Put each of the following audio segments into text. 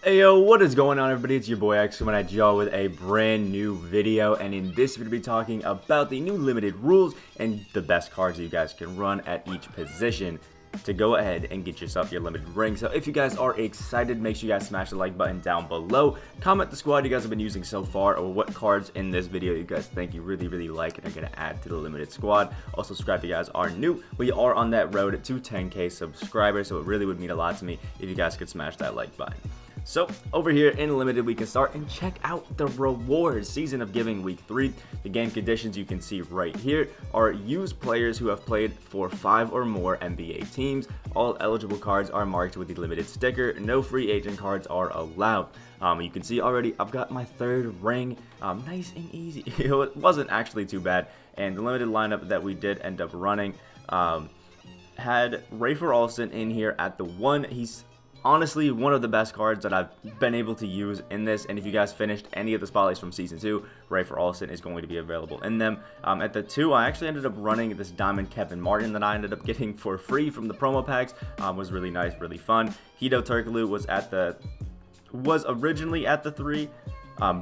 Hey yo, what is going on everybody? It's your boy X coming at y'all with a brand new video, and in this video we'll be talking about the new limited rules and the best cards that you guys can run at each position to go ahead and get yourself your limited ring. So if you guys are excited, make sure you guys smash the like button down below. Comment the squad you guys have been using so far, or what cards in this video you guys think you really like and are going to add to the limited squad. Also subscribe if you guys are new. We are on that road to 10k subscribers, so it really would mean a lot to me if you guys could smash that like button. So over here in limited, we can start and check out the rewards. Season of Giving week 3. The game conditions you can see right here are use players who have played for 5 or more NBA teams. All eligible cards are marked with the limited sticker. No free agent cards are allowed. You can see already I've got my 3rd ring. Nice and easy. It wasn't actually too bad. And the limited lineup that we did end up running had Rafer Alston in here at the 1. He's honestly one of the best cards that I've been able to use in this, and if you guys finished any of the spotlights from season 2, Rafer Alston is going to be available in them. At the 2, I actually ended up running this Diamond Kevin Martin that I ended up getting for free from the promo packs. Was really nice, really fun. Hedo Turkoglu was originally at the 3.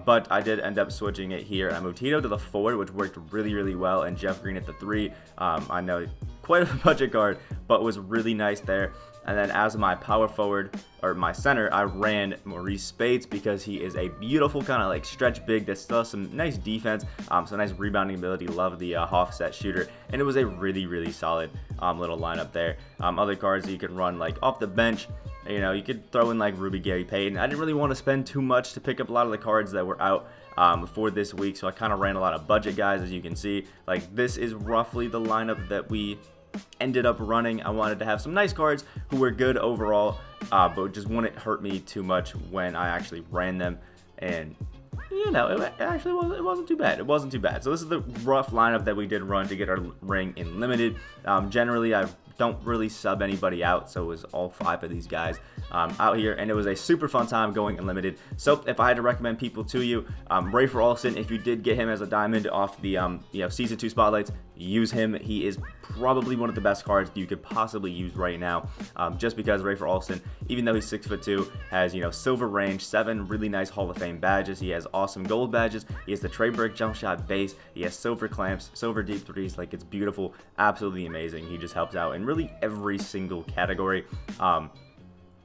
But I did end up switching it here. I moved Hedo to the 4, which worked really well, and Jeff Green at the 3. I know quite a budget card, but was really nice there. And then as my power forward, or my center, I ran Maurice Spades because he is a beautiful kind of like stretch big that still has some nice defense, some nice rebounding ability. Love the offset shooter, and it was a really solid little lineup there. Other cards that you could run like off the bench, you know, you could throw in like Ruby Gary Payton. I didn't really want to spend too much to pick up a lot of the cards that were out for this week, so I kind of ran a lot of budget guys, as you can see. Like, this is roughly the lineup that we ended up running. I wanted to have some nice cards who were good overall, but just wouldn't hurt me too much when I actually ran them. And you know, it wasn't too bad. It wasn't too bad. So this is the rough lineup that we did run to get our ring in limited. Generally, I don't really sub anybody out, so it was all 5 of these guys out here, and it was a super fun time going unlimited. So if I had to recommend people to you, Rafer Alston, if you did get him as a diamond off the season 2 spotlights, use him. He is probably one of the best cards you could possibly use right now, just because Rafer Alston, even though he's 6'2", has silver range, 7 really nice Hall of Fame badges. He has awesome gold badges. He has the Trey Burke jump shot base. He has silver clamps, silver deep threes. Like, it's beautiful, absolutely amazing. He just helps out in really every single category.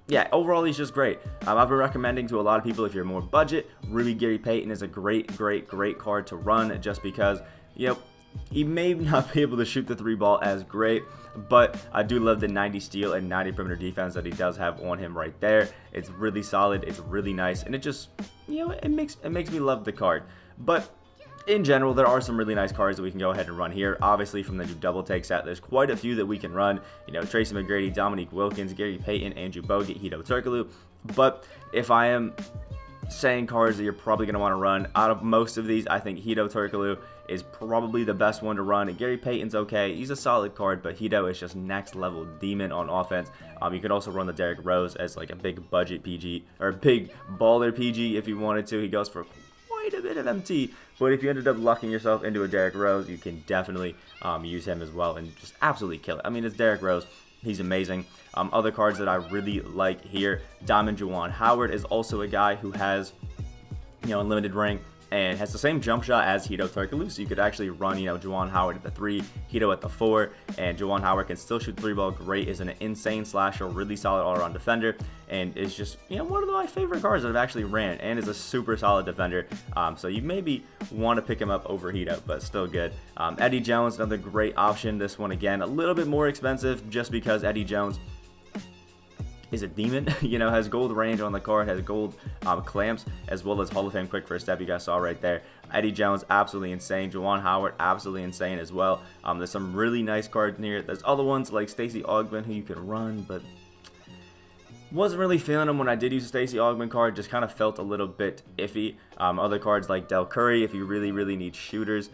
Yeah, overall he's just great. I've been recommending to a lot of people, if you're more budget, Ruby Gary Payton is a great card to run, just because he may not be able to shoot the 3 ball as great, but I do love the 90 steal and 90 perimeter defense that he does have on him right there. It's really solid, it's really nice, and it just, it makes me love the card. But in general, there are some really nice cards that we can go ahead and run here. Obviously, from the new double take set, there's quite a few that we can run. Tracy McGrady, Dominique Wilkins, Gary Payton, Andrew Bogut, Hedo Turkoglu. But if I am saying cards that you're probably going to want to run, out of most of these, I think Hedo Turkoglu is probably the best one to run. And Gary Payton's okay. He's a solid card, but Hedo is just next level demon on offense. You could also run the Derrick Rose as like a big budget PG, or big baller PG if you wanted to. He goes for quite a bit of MT, but if you ended up lucking yourself into a Derrick Rose, you can definitely use him as well and just absolutely kill it. I mean, it's Derrick Rose. He's amazing. Other cards that I really like here, Diamond Juwan Howard is also a guy who has, unlimited ring and has the same jump shot as Hedo Turkoglu, so you could actually run, Juwan Howard at the 3, Hedo at the 4, and Juwan Howard can still shoot 3 ball great, is an insane slasher, really solid all-around defender, and is just, one of my favorite cards that I've actually ran, and is a super solid defender, so you maybe want to pick him up over Hedo, but still good. Eddie Jones, another great option. This one, again, a little bit more expensive, just because Eddie Jones is a demon, has gold range on the card, has gold clamps, as well as Hall of Fame quick first step you guys saw right there. Eddie Jones, absolutely insane. Juwan Howard, absolutely insane as well. There's some really nice cards in here. There's other ones like Stacey Augmon who you can run, but wasn't really feeling them when I did use a Stacey Augmon card. Just kind of felt a little bit iffy. Other cards like Del Curry, if you really need shooters,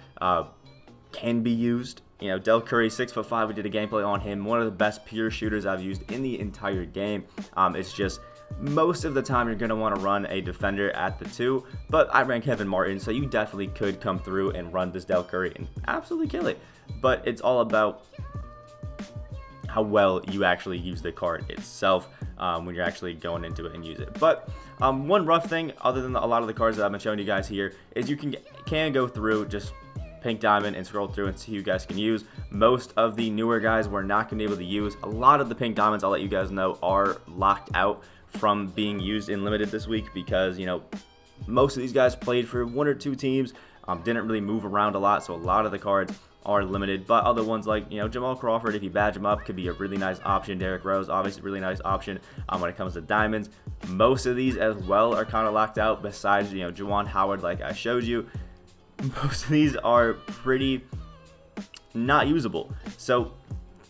can be used. Del Curry, 6'5", we did a gameplay on him. One of the best pure shooters I've used in the entire game. It's just most of the time you're going to want to run a defender at the 2, but I ran Kevin Martin, so you definitely could come through and run this Del Curry and absolutely kill it. But it's all about how well you actually use the card itself when you're actually going into it and use it. But one rough thing, other than a lot of the cards that I've been showing you guys here, is you can go through just Pink Diamond and scroll through and see who you guys can use. Most of the newer guys we're not going to be able to use. A lot of the Pink Diamonds, I'll let you guys know, are locked out from being used in Limited this week because, you know, most of these guys played for 1 or 2 teams, didn't really move around a lot, so a lot of the cards are limited. But other ones like, you know, Jamal Crawford, if you badge him up, could be a really nice option. Derrick Rose, obviously really nice option when it comes to diamonds. Most of these as well are kind of locked out, besides, you know, Juwan Howard, like I showed you. Most of these are pretty not usable. So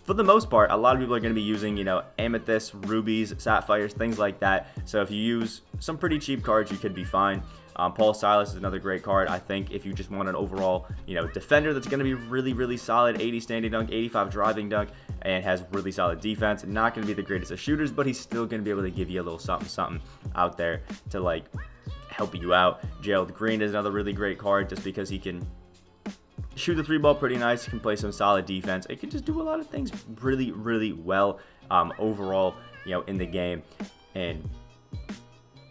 for the most part, a lot of people are going to be using, you know, amethysts, rubies, sapphires, things like that. So if you use some pretty cheap cards, you could be fine. Paul Silas is another great card. I think if you just want an overall, you know, defender that's going to be really, really solid, 80 standing dunk, 85 driving dunk, and has really solid defense. Not going to be the greatest of shooters, but he's still going to be able to give you a little something out there to, like, help you out. Gerald Green is another really great card just because he can shoot the 3-ball pretty nice. He can play some solid defense. It can just do a lot of things really, really well overall, you know, in the game. And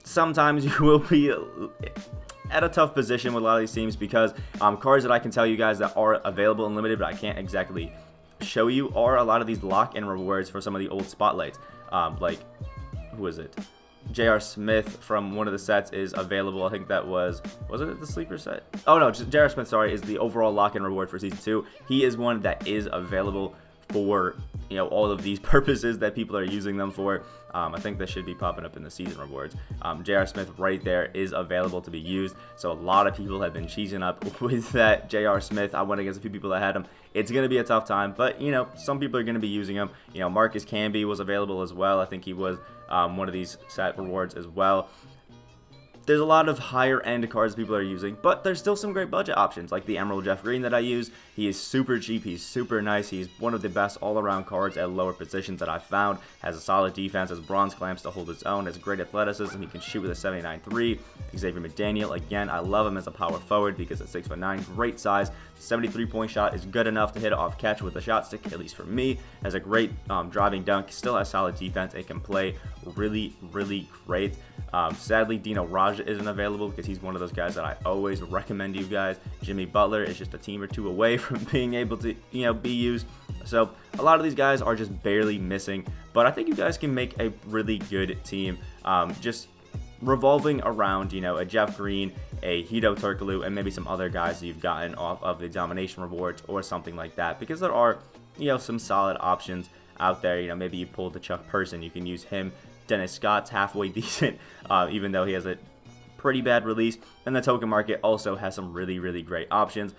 sometimes you will be at a tough position with a lot of these teams because cards that I can tell you guys that are available and limited, but I can't exactly show you, are a lot of these lock-in rewards for some of the old spotlights. Like, who is it? J.R. Smith from one of the sets is available. I think that was it the sleeper set? Oh no, just J.R. Smith, sorry, is the overall lock-in reward for Season 2. He is one that is available for, you know, all of these purposes that people are using them for. I think that should be popping up in the season rewards. J.R. Smith right there is available to be used. So a lot of people have been cheesing up with that J.R. Smith. I went against a few people that had him. It's going to be a tough time, but, you know, some people are going to be using him. You know, Marcus Camby was available as well. I think he was one of these set rewards as well. There's a lot of higher end cards people are using, but there's still some great budget options like the Emerald Jeff Green that I use. He is super cheap. He's super nice. He's one of the best all-around cards at lower positions that I've found. Has a solid defense, has bronze clamps to hold his own, has great athleticism. He can shoot with a 79.3. Xavier McDaniel, again, I love him as a power forward because at 6'9", great size. 73-point shot is good enough to hit it off catch with a shot stick, at least for me. Has a great driving dunk, still has solid defense, and can play really, really great. Sadly, Dino Raja isn't available because he's one of those guys that I always recommend you guys. Jimmy Butler is just a team or two away from being able to, you know, be used. So a lot of these guys are just barely missing, but I think you guys can make a really good team. Just revolving around, you know, a Jeff Green, a Hito Turkoglu, and maybe some other guys that you've gotten off of the domination rewards or something like that, because there are, you know, some solid options out there. You know, maybe you pulled the Chuck Person, you can use him. Dennis Scott's halfway decent, even though he has a pretty bad release. And the token market also has some really, really great options.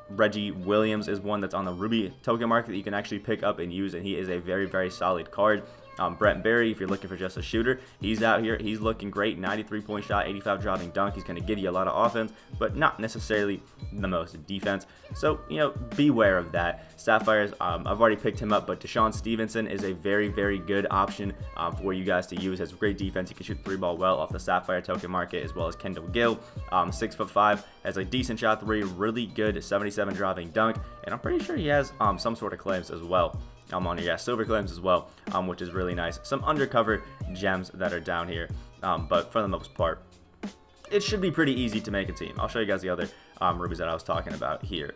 Reggie Williams is one that's on the Ruby token market that you can actually pick up and use, and he is a very, very solid card. Brent Berry, if you're looking for just a shooter, he's out here. He's looking great. 93-point shot, 85 driving dunk. He's going to give you a lot of offense, but not necessarily the most defense. So, you know, beware of that. Sapphires, I've already picked him up, but Deshaun Stevenson is a very, very good option for you guys to use. Has great defense. He can shoot the 3-ball well off the Sapphire token market, as well as Kendall Gill. 6'5", has a decent shot 3, really good 77 driving dunk, and I'm pretty sure he has some sort of claims as well. On here, yeah, silver claims as well, which is really nice. Some undercover gems that are down here, but for the most part, it should be pretty easy to make a team. I'll show you guys the other rubies that I was talking about here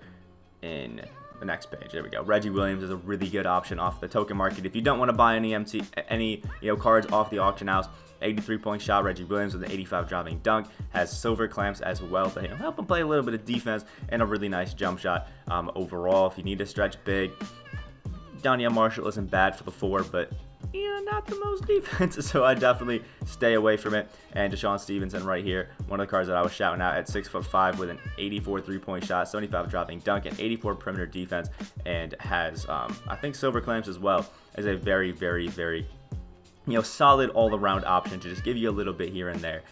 in the next page. There we go. Reggie Williams is a really good option off the token market. If you don't want to buy any cards off the auction house, 83-point shot, Reggie Williams with an 85 driving dunk, has silver clamps as well to help him play a little bit of defense, and a really nice jump shot overall. If you need to stretch big, Danielle Marshall isn't bad for the 4, but not the most defense, so I definitely stay away from it. And Deshaun Stevenson right here, one of the cards that I was shouting out, at 6'5" with an 84 3-point shot, 75 driving dunk, and 84 perimeter defense, and has I think silver clamps as well, as a very, very, very solid all-around option to just give you a little bit here and there.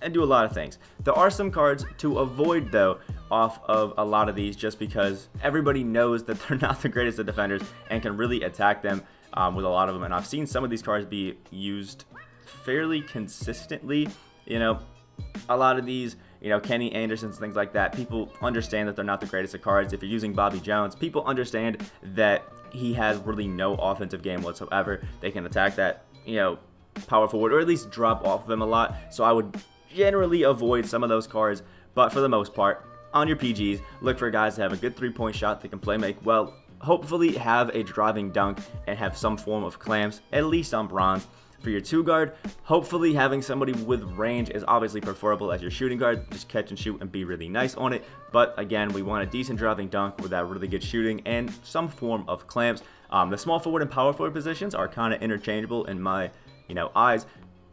And do a lot of things. There are some cards to avoid, though, off of a lot of these, just because everybody knows that they're not the greatest of defenders and can really attack them with a lot of them. And I've seen some of these cards be used fairly consistently. A lot of these, Kenny Andersons, things like that, people understand that they're not the greatest of cards. If you're using Bobby Jones, people understand that he has really no offensive game whatsoever. They can attack that, power forward, or at least drop off of him a lot. So I would generally avoid some of those cards, but for the most part, on your PGs, look for guys that have a good 3-point shot that can play make well, hopefully have a driving dunk, and have some form of clamps, at least on bronze. For your 2-guard, hopefully having somebody with range is obviously preferable as your shooting guard. Just catch and shoot and be really nice on it. But again, we want a decent driving dunk with that really good shooting and some form of clamps. The small forward and power forward positions are kind of interchangeable in my eyes.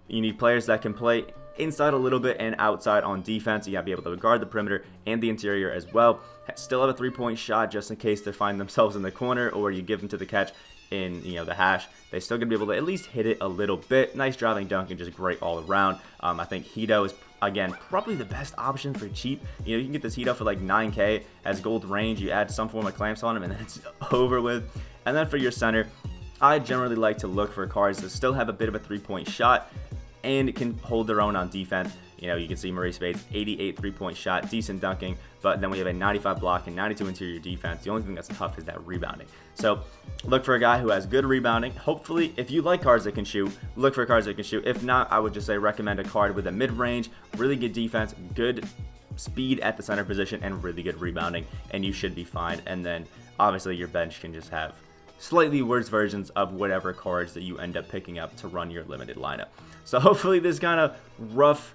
You need players that can play inside a little bit and outside on defense. You gotta be able to guard the perimeter and the interior as well. Still have a 3-point shot just in case they find themselves in the corner, or you give them to the catch in the hash. They still gonna be able to at least hit it a little bit. Nice driving dunk and just great all around. I think Hito is, again, probably the best option for cheap. You can get this Hito for like 9K, has gold range. You add some form of clamps on him and then it's over with. And then for your center, I generally like to look for cards that still have a bit of a 3-point shot and can hold their own on defense. You can see Murray Spades, 88 3-point shot, decent dunking, but then we have a 95 block and 92 interior defense. The only thing that's tough is that rebounding. So look for a guy who has good rebounding. Hopefully, if you like cards that can shoot, look for cards that can shoot. If not, I would just say recommend a card with a mid-range, really good defense, good speed at the center position, and really good rebounding, and you should be fine. And then obviously your bench can just have slightly worse versions of whatever cards that you end up picking up to run your limited lineup. So hopefully this kind of rough,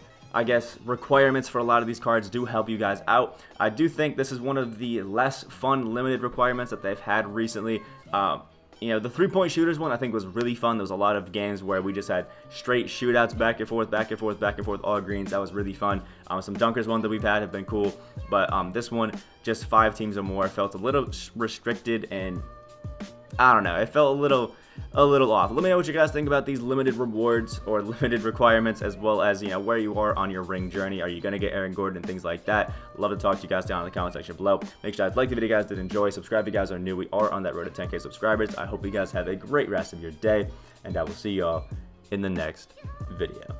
requirements for a lot of these cards do help you guys out. I do think this is one of the less fun limited requirements that they've had recently. The 3-point shooters one I think was really fun. There was a lot of games where we just had straight shootouts back and forth, back and forth, back and forth, all greens. That was really fun. Some dunkers ones that we've had have been cool, but this one, just 5 teams or more, felt a little restricted, and I don't know, it felt a little off. Let me know what you guys think about these limited rewards or limited requirements, as well as where you are on your ring journey. Are you gonna get Aaron Gordon and things like that? Love to talk to you guys down in the comment section below. Make sure you guys like the video, guys did enjoy. Subscribe if you guys are new. We are on that road to 10K subscribers. I hope you guys have a great rest of your day, and I will see y'all in the next video.